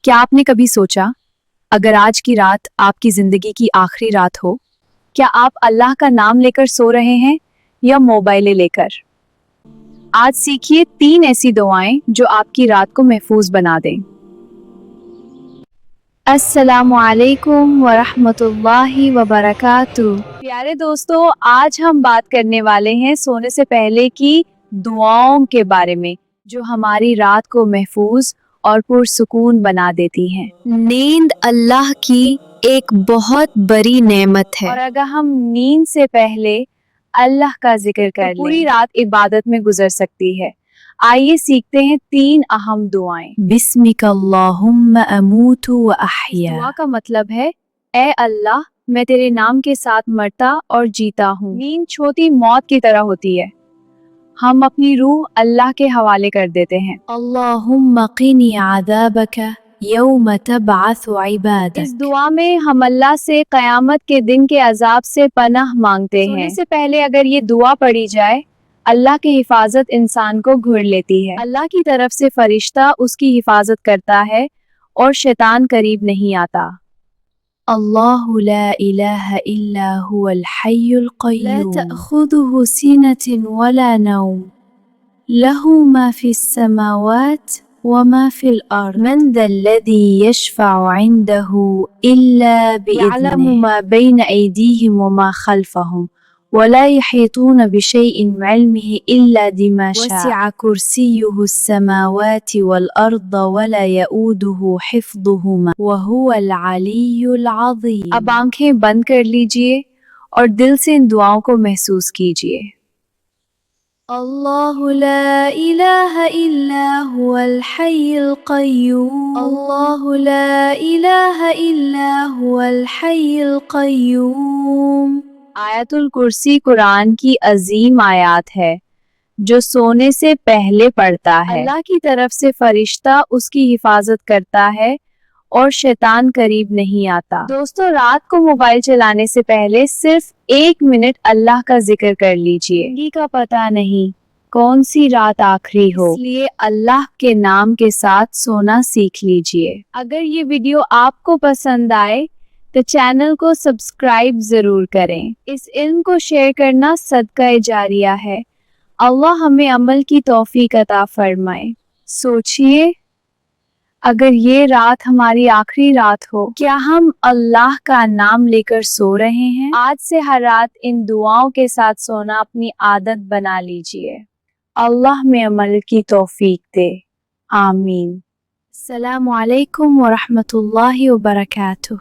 کیا آپ نے کبھی سوچا اگر آج کی رات آپ کی زندگی کی آخری رات ہو، کیا آپ اللہ کا نام لے کر سو رہے ہیں یا موبائلیں لے کر؟ آج سیکھیے 3 ایسی دعائیں جو آپ کی رات کو محفوظ بنا دیں۔ السلام علیکم ورحمۃ اللہ وبرکاتہ۔ پیارے دوستو، آج ہم بات کرنے والے ہیں سونے سے پہلے کی دعاؤں کے بارے میں جو ہماری رات کو محفوظ اور پرسکون بنا دیتی ہیں۔ نیند اللہ کی ایک بہت بڑی نعمت ہے، اور اگر ہم نیند سے پہلے اللہ کا ذکر کر لیں تو پوری رات عبادت میں گزر سکتی ہے۔ آئیے سیکھتے ہیں 3 اہم دعائیں۔ بسمک اللہم اموت و احیا۔ دعا کا مطلب ہے اے اللہ، میں تیرے نام کے ساتھ مرتا اور جیتا ہوں۔ نیند چھوٹی موت کی طرح ہوتی ہے، ہم اپنی روح اللہ کے حوالے کر دیتے ہیں۔ اللہم قنی عذابک یوم تبعث عبادک۔ اس دعا میں ہم اللہ سے قیامت کے دن کے عذاب سے پناہ مانگتے ہیں۔ سونے سے پہلے اگر یہ دعا پڑھی جائے، اللہ کی حفاظت انسان کو گھیر لیتی ہے۔ اللہ کی طرف سے فرشتہ اس کی حفاظت کرتا ہے اور شیطان قریب نہیں آتا۔ اللہ لا الہ الا هو الحی القیوم لا تأخذه سنة ولا نوم له ما في السماوات وما في الأرض من ذا الذي يشفع عنده إلا بإذنه يعلم ما بين أيديهم وما خلفهم ولا يحيطون بشيء من علمه إلا بما شاء وسع كرسيه السماوات والأرض ولا يؤوده حفظهما وهو العلي العظيم۔ اب آنکھیں بند کر لیجئے اور دل سے ان دعاؤں کو محسوس کیجئے۔ اللہ لا الہ الا هو الحی القیوم اللہ لا الہ الا هو الحی القیوم۔ آیت الکرسی قرآن کی عظیم آیات ہے جو سونے سے پہلے پڑھتا ہے۔ اللہ کی طرف سے فرشتہ اس کی حفاظت کرتا ہے اور شیطان قریب نہیں آتا۔ دوستو، رات کو موبائل چلانے سے پہلے صرف 1 منٹ اللہ کا ذکر کر لیجئے۔ زندگی کا پتہ نہیں کون سی رات آخری ہو، اس لیے اللہ کے نام کے ساتھ سونا سیکھ لیجئے۔ اگر یہ ویڈیو آپ کو پسند آئے تو چینل کو سبسکرائب ضرور کریں۔ اس علم کو شیئر کرنا صدقہ جاریہ ہے۔ اللہ ہمیں عمل کی توفیق عطا فرمائے۔ سوچئے، اگر یہ رات ہماری آخری رات ہو، کیا ہم اللہ کا نام لے کر سو رہے ہیں؟ آج سے ہر رات ان دعاؤں کے ساتھ سونا اپنی عادت بنا لیجئے۔ اللہ میں عمل کی توفیق دے، آمین۔ السلام علیکم ورحمۃ اللہ وبرکاتہ۔